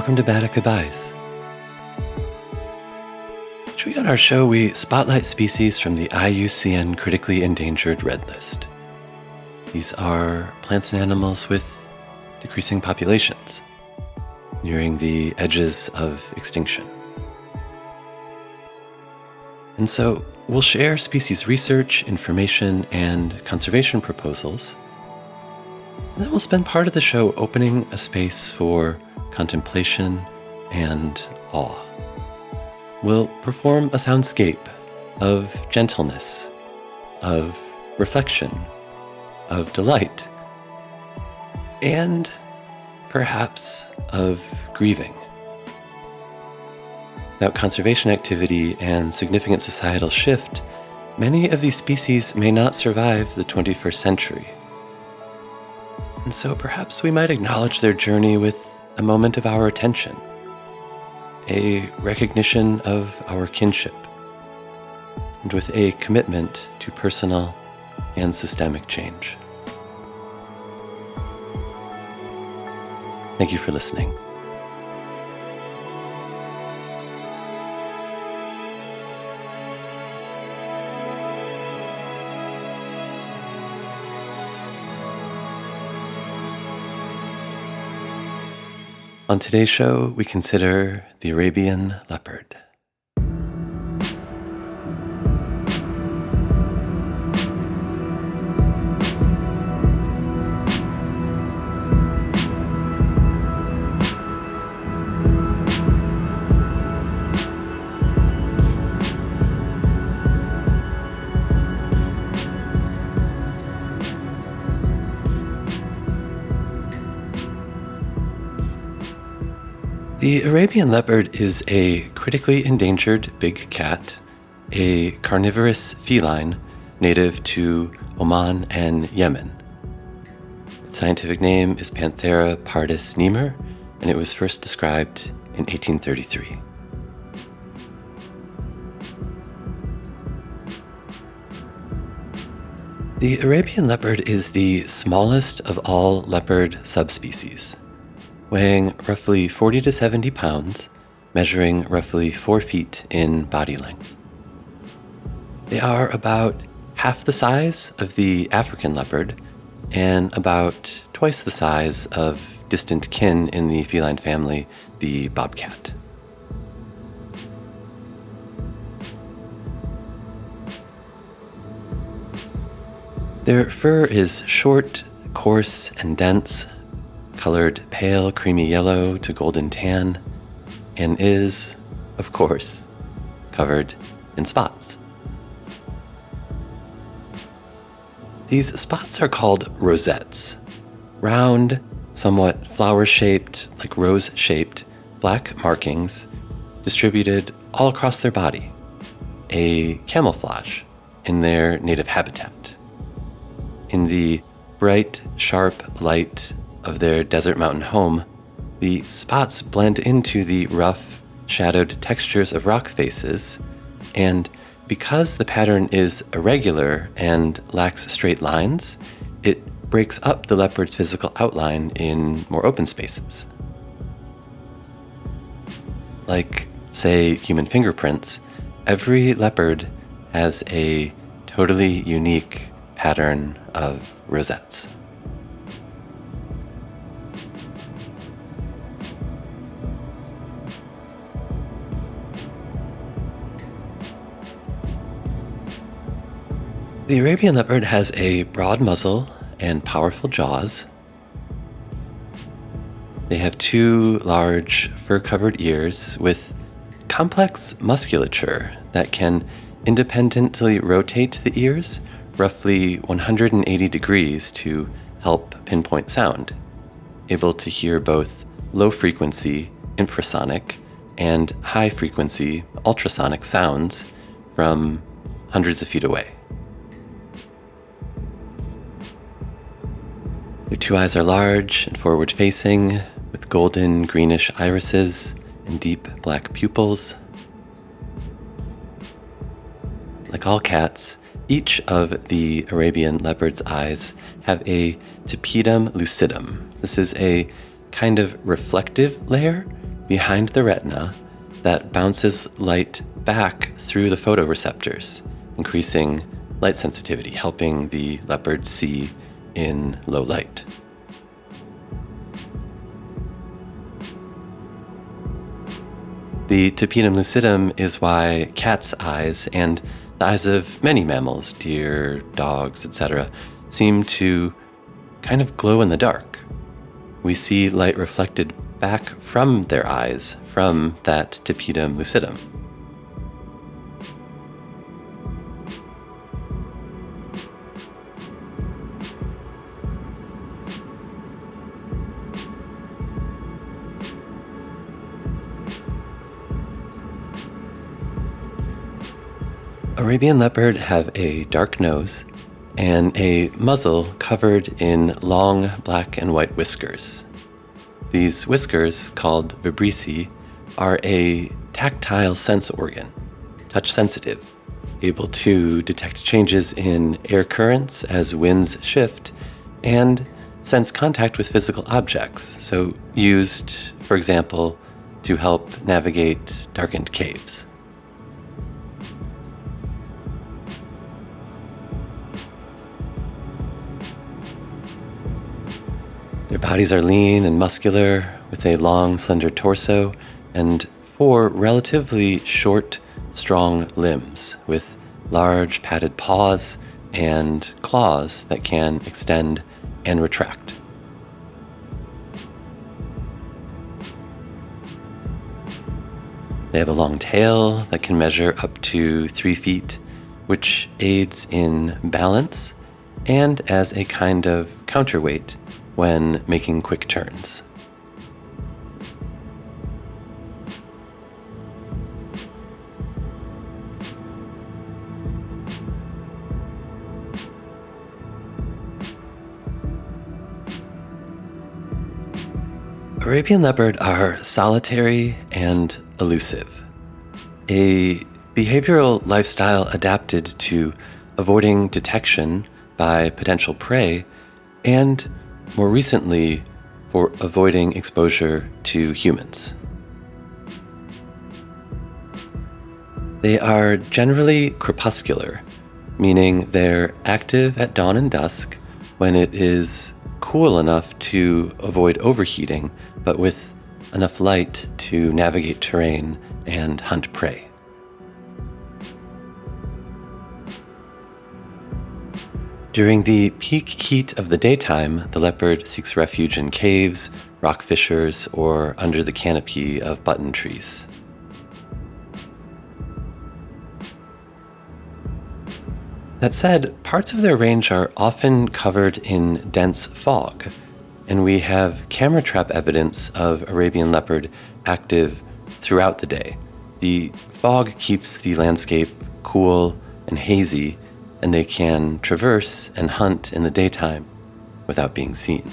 Welcome to Bada Goodbyes. Each week on our show, we spotlight species from the IUCN Critically Endangered Red List. These are plants and animals with decreasing populations, nearing the edges of extinction. And so we'll share species research, information, and conservation proposals. And then we'll spend part of the show opening a space for contemplation and awe. We'll perform a soundscape of gentleness, of reflection, of delight, and perhaps of grieving. Without conservation activity and significant societal shift, many of these species may not survive the 21st century. And so perhaps we might acknowledge their journey with a moment of our attention, a recognition of our kinship, and with a commitment to personal and systemic change. Thank you for listening. On today's show, we consider the Arabian leopard. The Arabian leopard is a critically endangered big cat, a carnivorous feline native to Oman and Yemen. Its scientific name is Panthera pardus nimr, and it was first described in 1833. The Arabian leopard is the smallest of all leopard subspecies, weighing roughly 40 to 70 pounds, measuring roughly 4 feet in body length. They are about half the size of the African leopard and about twice the size of distant kin in the feline family, the bobcat. Their fur is short, coarse, and dense, colored pale creamy yellow to golden tan, and is, of course, covered in spots. These spots are called rosettes, round, somewhat flower-shaped, like rose-shaped, black markings distributed all across their body, a camouflage in their native habitat. In the bright, sharp light of their desert mountain home, the spots blend into the rough, shadowed textures of rock faces, and because the pattern is irregular and lacks straight lines, it breaks up the leopard's physical outline in more open spaces. Like, say, human fingerprints, every leopard has a totally unique pattern of rosettes. The Arabian leopard has a broad muzzle and powerful jaws. They have 2 large fur-covered ears with complex musculature that can independently rotate the ears roughly 180 degrees to help pinpoint sound, able to hear both low-frequency infrasonic and high-frequency ultrasonic sounds from hundreds of feet away. Their 2 eyes are large and forward-facing, with golden greenish irises and deep black pupils. Like all cats, each of the Arabian leopard's eyes have a tapetum lucidum. This is a kind of reflective layer behind the retina that bounces light back through the photoreceptors, increasing light sensitivity, helping the leopard see in low light. The tapetum lucidum is why cats' eyes and the eyes of many mammals, deer, dogs, etc., seem to kind of glow in the dark. We see light reflected back from their eyes from that tapetum lucidum. Arabian leopard have a dark nose and a muzzle covered in long black and white whiskers. These whiskers, called vibrissae, are a tactile sense organ, touch sensitive, able to detect changes in air currents as winds shift, and sense contact with physical objects, so used, for example, to help navigate darkened caves. Their bodies are lean and muscular, with a long, slender torso and 4 relatively short, strong limbs with large padded paws and claws that can extend and retract. They have a long tail that can measure up to 3 feet, which aids in balance and as a kind of counterweight when making quick turns. Arabian leopard are solitary and elusive, a behavioral lifestyle adapted to avoiding detection by potential prey and, more recently, for avoiding exposure to humans. They are generally crepuscular, meaning they're active at dawn and dusk when it is cool enough to avoid overheating, but with enough light to navigate terrain and hunt prey. During the peak heat of the daytime, the leopard seeks refuge in caves, rock fissures, or under the canopy of button trees. That said, parts of their range are often covered in dense fog, and we have camera trap evidence of Arabian leopard active throughout the day. The fog keeps the landscape cool and hazy, and they can traverse and hunt in the daytime without being seen.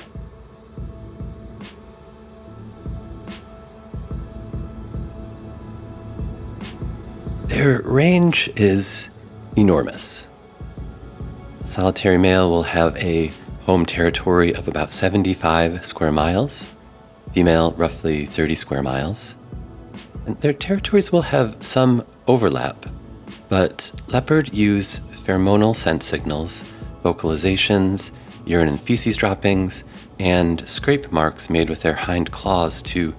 Their range is enormous. A solitary male will have a home territory of about 75 square miles, female roughly 30 square miles. And their territories will have some overlap, but leopard use pheromonal scent signals, vocalizations, urine and feces droppings, and scrape marks made with their hind claws to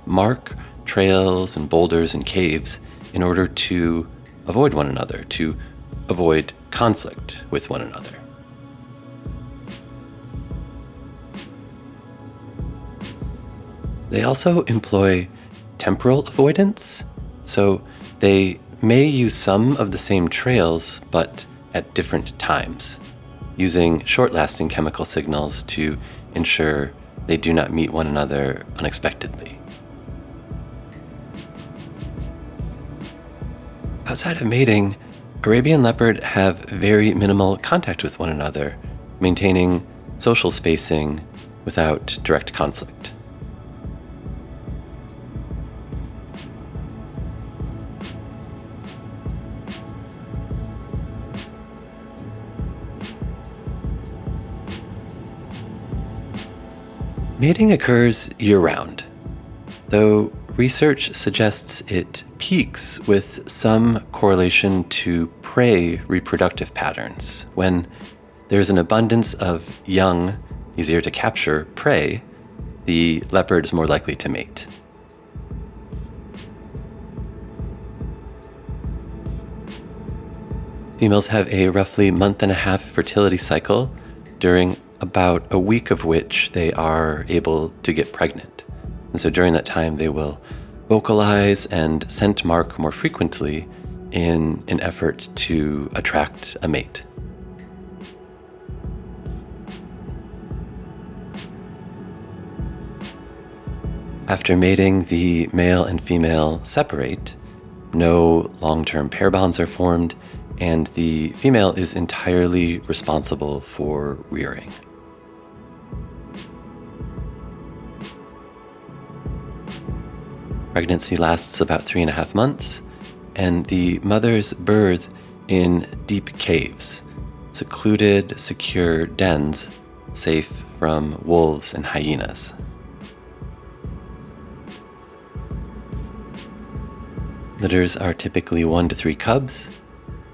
mark trails and boulders and caves in order to avoid one another, to avoid conflict with one another. They also employ temporal avoidance, so they may use some of the same trails, but at different times, using short-lasting chemical signals to ensure they do not meet one another unexpectedly. Outside of mating, Arabian leopard have very minimal contact with one another, maintaining social spacing without direct conflict. Mating occurs year-round, though research suggests it peaks with some correlation to prey reproductive patterns. When there's an abundance of young, easier to capture prey, the leopard is more likely to mate. Females have a roughly month-and-a-half fertility cycle, during about a week of which they are able to get pregnant. And so during that time, they will vocalize and scent mark more frequently in an effort to attract a mate. After mating, the male and female separate. No long-term pair bonds are formed, and the female is entirely responsible for rearing. Pregnancy lasts about 3.5 months, and the mothers birth in deep caves, secluded, secure dens, safe from wolves and hyenas. Litters are typically 1 to 3 cubs,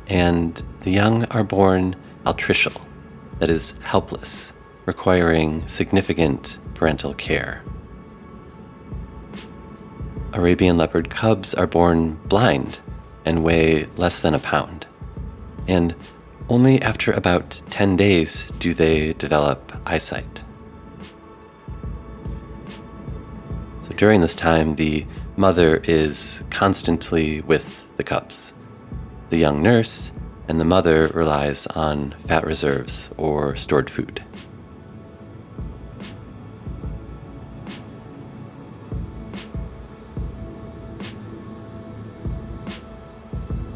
and the young are born altricial, that is, helpless, requiring significant parental care. Arabian leopard cubs are born blind and weigh less than a pound, and only after about 10 days do they develop eyesight. So during this time, the mother is constantly with the cubs. The young nurse and the mother relies on fat reserves or stored food.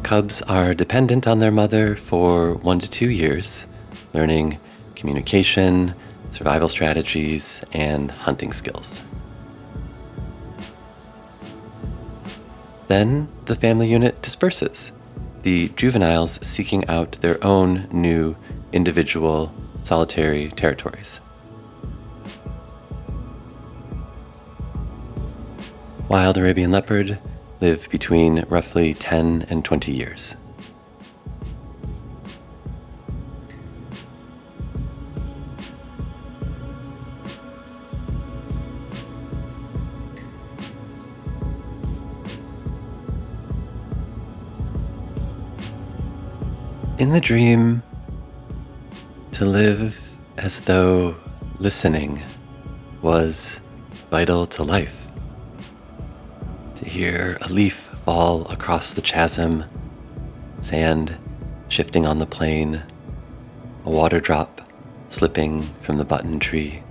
Cubs are dependent on their mother for 1 to 2 years, learning communication, survival strategies, and hunting skills. Then the family unit disperses, the juveniles seeking out their own new, individual, solitary territories. Wild Arabian leopard live between roughly 10 and 20 years. In the dream, to live as though listening was vital to life. To hear a leaf fall across the chasm, sand shifting on the plain, a water drop slipping from the button tree.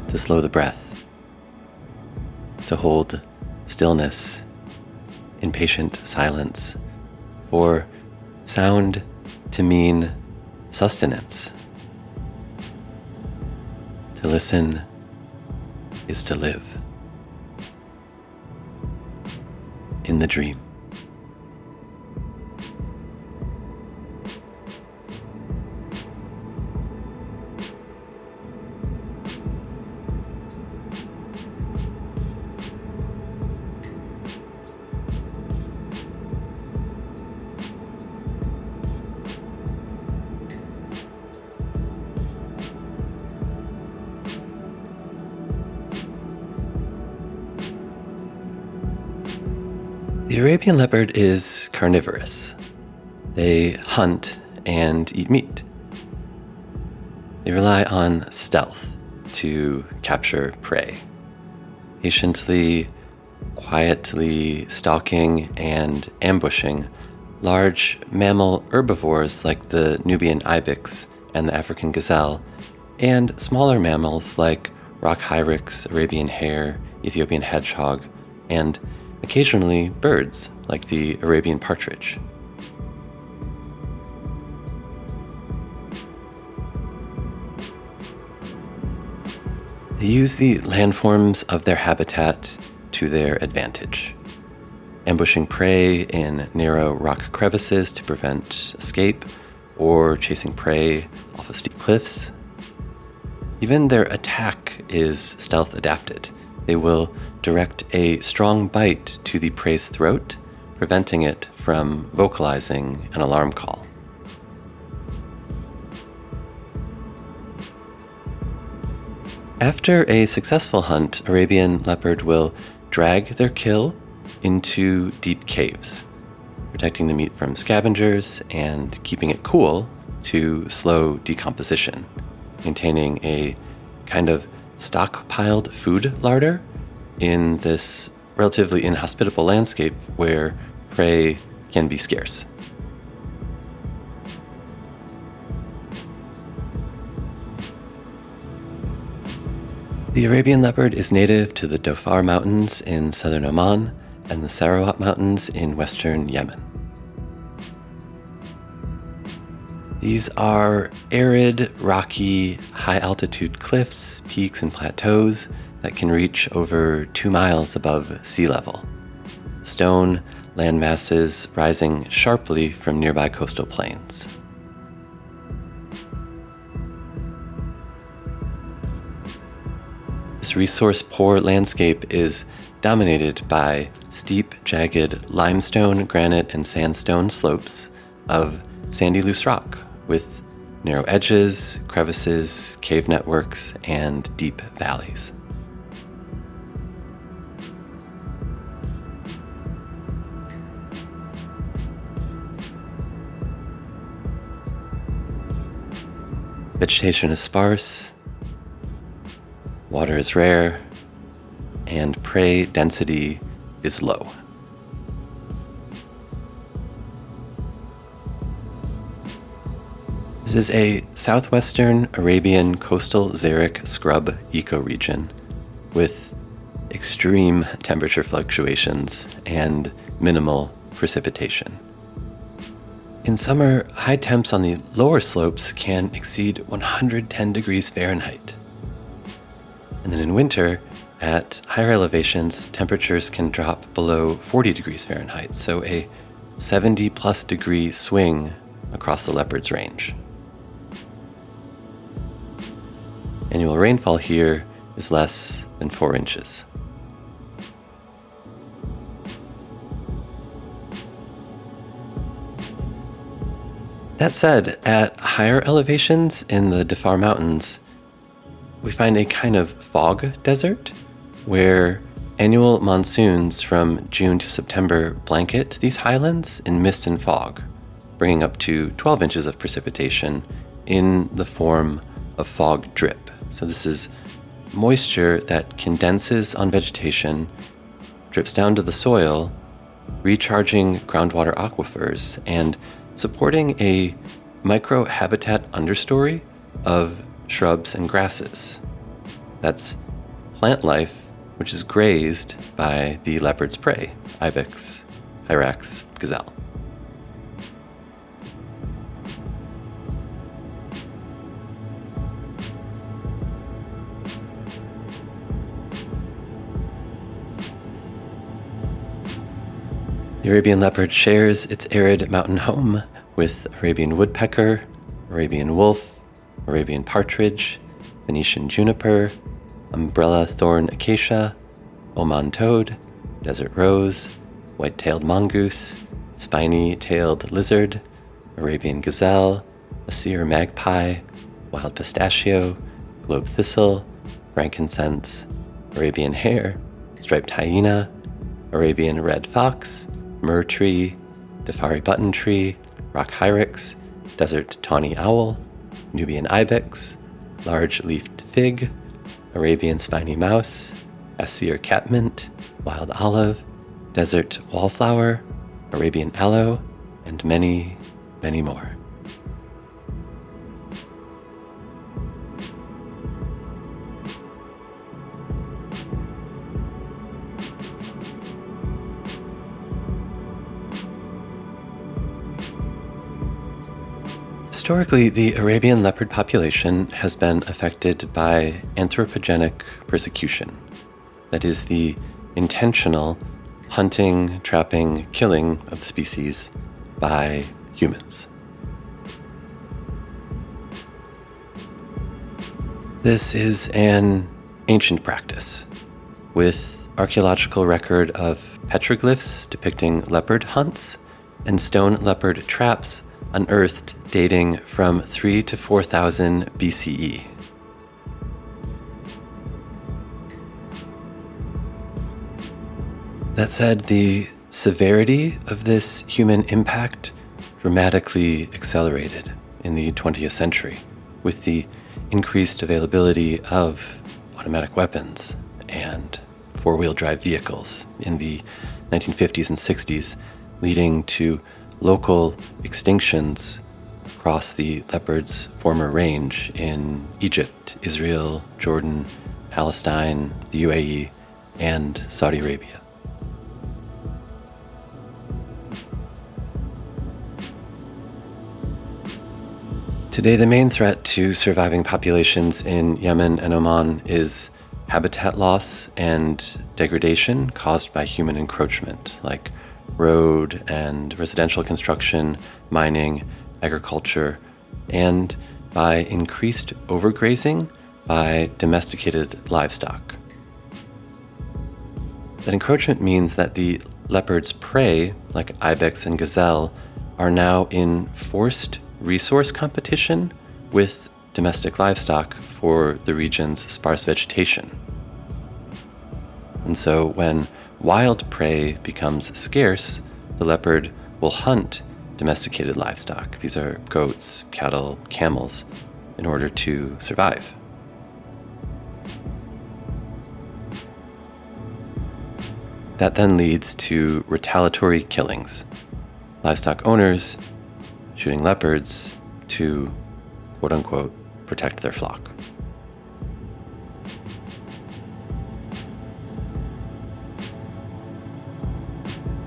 To slow the breath, to hold stillness in patient silence, for sound to mean sustenance. To listen is to live. In the dream. The Arabian leopard is carnivorous. They hunt and eat meat. They rely on stealth to capture prey, patiently, quietly stalking and ambushing large mammal herbivores like the Nubian ibex and the African gazelle, and smaller mammals like rock hyrax, Arabian hare, Ethiopian hedgehog, and occasionally birds like the Arabian partridge. They use the landforms of their habitat to their advantage, ambushing prey in narrow rock crevices to prevent escape, or chasing prey off of steep cliffs. Even their attack is stealth adapted. They will direct a strong bite to the prey's throat, preventing it from vocalizing an alarm call. After a successful hunt, Arabian leopard will drag their kill into deep caves, protecting the meat from scavengers and keeping it cool to slow decomposition, maintaining a kind of stockpiled food larder in this relatively inhospitable landscape where prey can be scarce. The Arabian leopard is native to the Dhofar Mountains in southern Oman and the Sarawat Mountains in western Yemen. These are arid, rocky, high-altitude cliffs, peaks, and plateaus that can reach over 2 miles above sea level. Stone landmasses rising sharply from nearby coastal plains. This resource-poor landscape is dominated by steep, jagged limestone, granite, and sandstone slopes of sandy loose rock with narrow edges, crevices, cave networks, and deep valleys. Vegetation is sparse, water is rare, and prey density is low. This is a southwestern Arabian coastal xeric scrub ecoregion with extreme temperature fluctuations and minimal precipitation. In summer, high temps on the lower slopes can exceed 110 degrees Fahrenheit. And then in winter, at higher elevations, temperatures can drop below 40 degrees Fahrenheit, so a 70-plus degree swing across the leopard's range. Annual rainfall here is less than 4 inches. That said, at higher elevations in the Dhofar Mountains, we find a kind of fog desert where annual monsoons from June to September blanket these highlands in mist and fog, bringing up to 12 inches of precipitation in the form of fog drip. So this is moisture that condenses on vegetation, drips down to the soil, recharging groundwater aquifers, and supporting a microhabitat understory of shrubs and grasses. That's plant life, which is grazed by the leopard's prey, ibex, hyrax, gazelle. The Arabian leopard shares its arid mountain home with Arabian woodpecker, Arabian wolf, Arabian partridge, Phoenician juniper, umbrella thorn acacia, Oman toad, desert rose, white-tailed mongoose, spiny-tailed lizard, Arabian gazelle, Asir magpie, wild pistachio, globe thistle, frankincense, Arabian hare, striped hyena, Arabian red fox, myrrh tree, Dhofari button tree, rock hyrax, desert tawny owl, Nubian ibex, large-leafed fig, Arabian spiny mouse, Asir catmint, wild olive, desert wallflower, Arabian aloe, and many, many more. Historically, the Arabian leopard population has been affected by anthropogenic persecution. That is the intentional hunting, trapping, killing of the species by humans. This is an ancient practice with archaeological record of petroglyphs depicting leopard hunts and stone leopard traps unearthed dating from 3 to 4,000 BCE. That said, the severity of this human impact dramatically accelerated in the 20th century with the increased availability of automatic weapons and four-wheel drive vehicles in the 1950s and 60s, leading to local extinctions across the leopard's former range in Egypt, Israel, Jordan, Palestine, the UAE, and Saudi Arabia. Today, the main threat to surviving populations in Yemen and Oman is habitat loss and degradation caused by human encroachment, like road and residential construction, mining, agriculture, and by increased overgrazing by domesticated livestock. That encroachment means that the leopard's prey, like ibex and gazelle, are now in forced resource competition with domestic livestock for the region's sparse vegetation. And so when wild prey becomes scarce, the leopard will hunt domesticated livestock. These are goats, cattle, camels, in order to survive. That then leads to retaliatory killings. Livestock owners shooting leopards to, quote-unquote, protect their flock.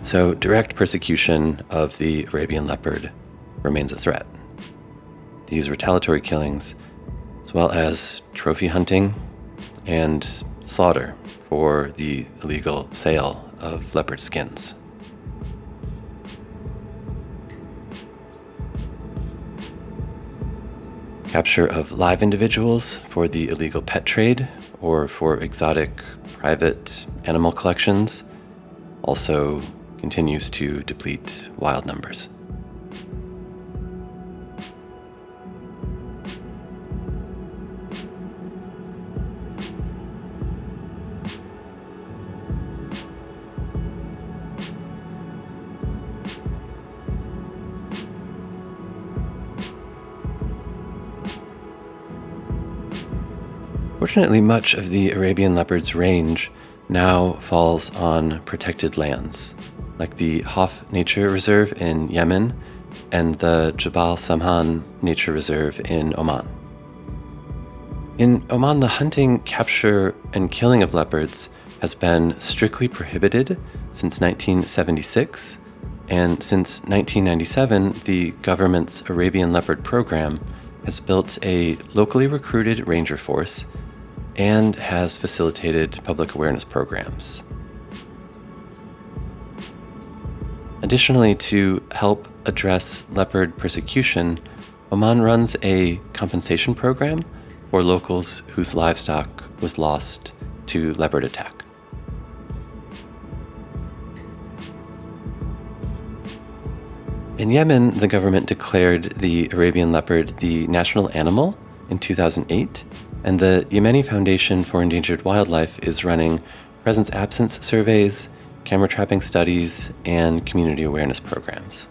So direct persecution of the Arabian leopard remains a threat. These retaliatory killings, as well as trophy hunting and slaughter for the illegal sale of leopard skins. Capture of live individuals for the illegal pet trade or for exotic private animal collections also continues to deplete wild numbers. Fortunately, much of the Arabian leopard's range now falls on protected lands, like the Hof Nature Reserve in Yemen and the Jabal Samhan Nature Reserve in Oman. In Oman, the hunting, capture, and killing of leopards has been strictly prohibited since 1976, and since 1997, the government's Arabian Leopard program has built a locally recruited ranger force and has facilitated public awareness programs. Additionally, to help address leopard persecution, Oman runs a compensation program for locals whose livestock was lost to leopard attack. In Yemen, the government declared the Arabian leopard the national animal in 2008, and the Yemeni Foundation for Endangered Wildlife is running presence-absence surveys, camera trapping studies, and community awareness programs.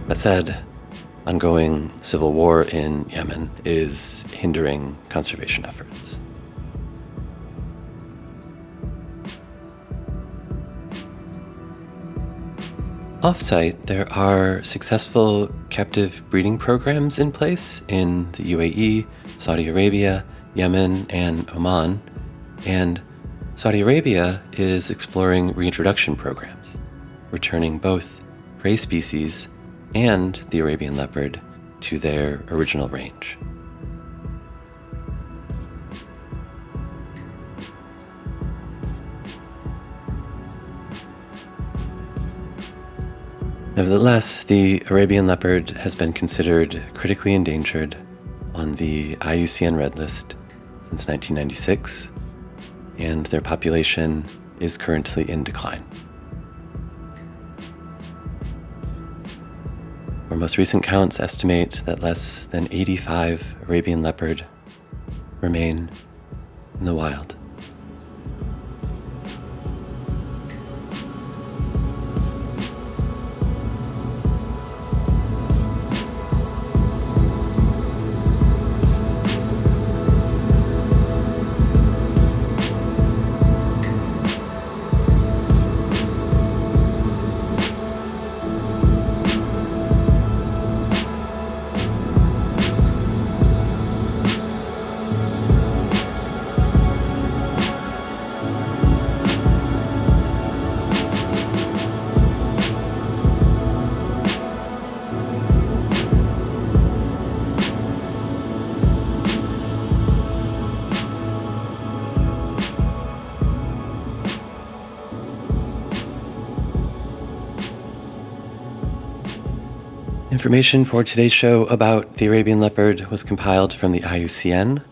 That said, ongoing civil war in Yemen is hindering conservation efforts. Off-site, there are successful captive breeding programs in place in the UAE, Saudi Arabia, Yemen, and Oman, and Saudi Arabia is exploring reintroduction programs, returning both prey species and the Arabian leopard to their original range. Nevertheless, the Arabian leopard has been considered critically endangered on the IUCN Red List since 1996, and their population is currently in decline. Our most recent counts estimate that less than 85 Arabian leopard remain in the wild. Information for today's show about the Arabian leopard was compiled from the IUCN, from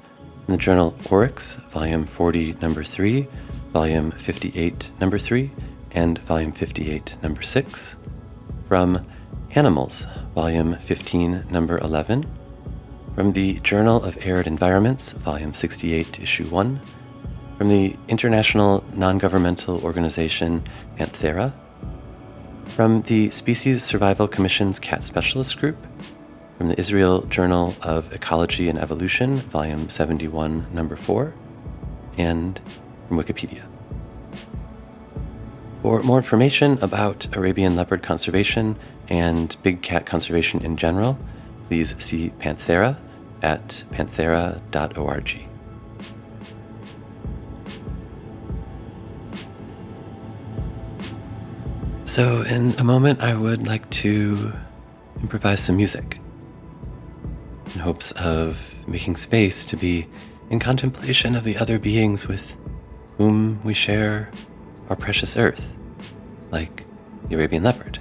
the journal Oryx, Volume 40, Number 3, Volume 58, Number 3, and Volume 58, Number 6, from Animals, Volume 15, Number 11, from the Journal of Arid Environments, Volume 68, Issue 1, from the international non-governmental organization Panthera, from the Species Survival Commission's Cat Specialist Group, from the Israel Journal of Ecology and Evolution, Volume 71, Number 4, and from Wikipedia. For more information about Arabian leopard conservation and big cat conservation in general, please see Panthera at panthera.org. So in a moment, I would like to improvise some music in hopes of making space to be in contemplation of the other beings with whom we share our precious earth, like the Arabian leopard.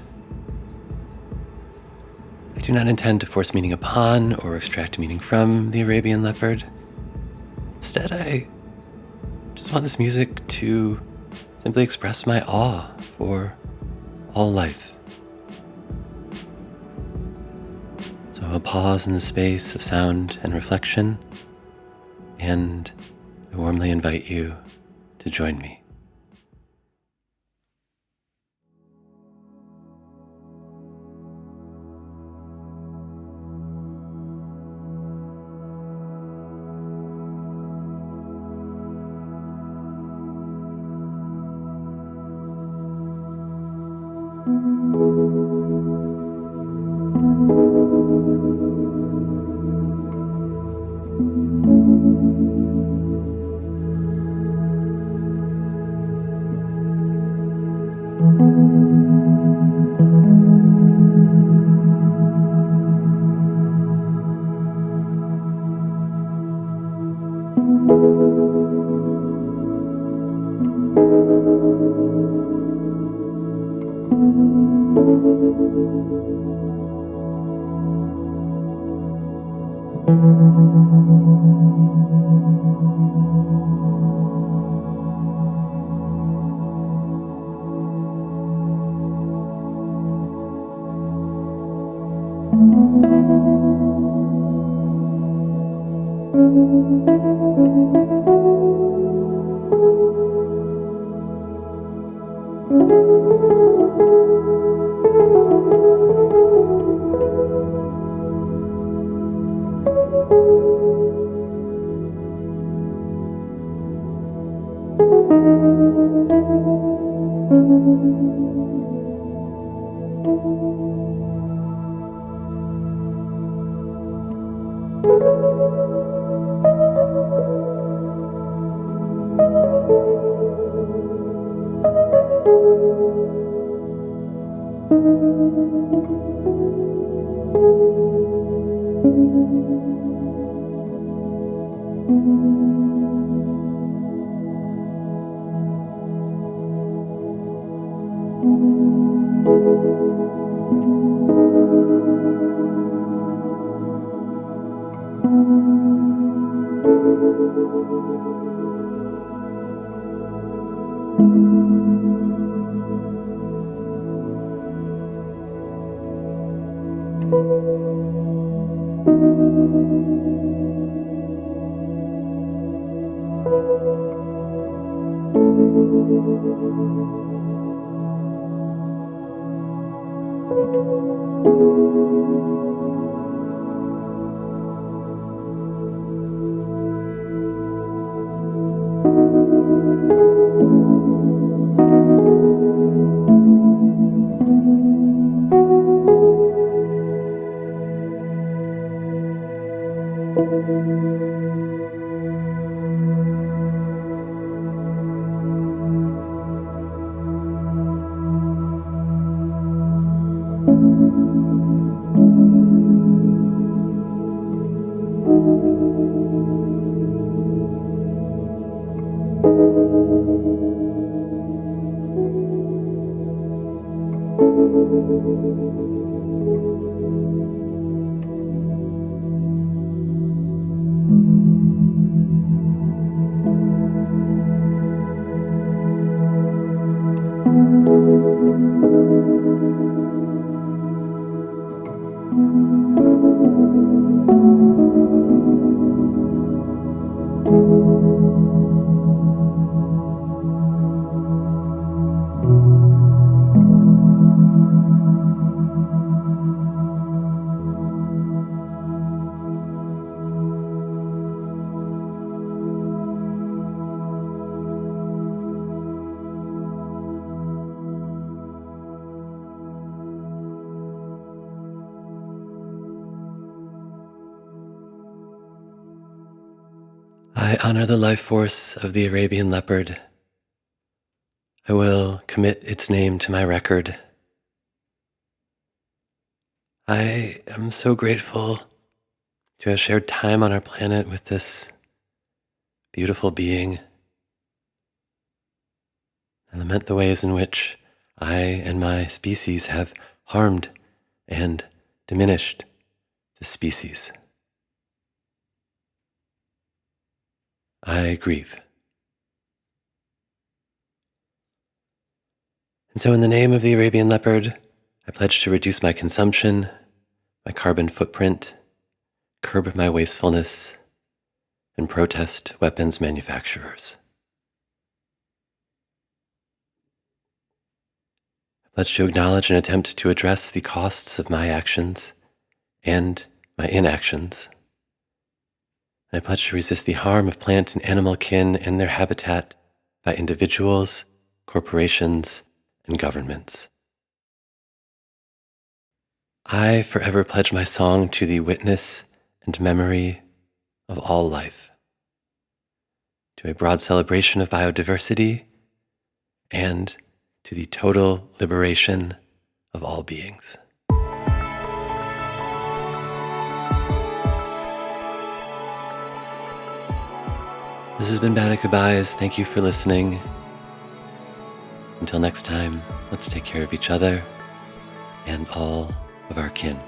I do not intend to force meaning upon or extract meaning from the Arabian leopard. Instead, I just want this music to simply express my awe for all life. So I'll pause in the space of sound and reflection, and I warmly invite you to join me. I honor the life force of the Arabian leopard. I will commit its name to my record. I am so grateful to have shared time on our planet with this beautiful being. I lament the ways in which I and my species have harmed and diminished this species. I grieve. And so in the name of the Arabian leopard, I pledge to reduce my consumption, my carbon footprint, curb my wastefulness, and protest weapons manufacturers. I pledge to acknowledge and attempt to address the costs of my actions and my inactions. And I pledge to resist the harm of plant and animal kin and their habitat by individuals, corporations, and governments. I forever pledge my song to the witness and memory of all life, to a broad celebration of biodiversity, and to the total liberation of all beings. This has been Bada Goodbyes. Thank you for listening. Until next time, let's take care of each other and all of our kin.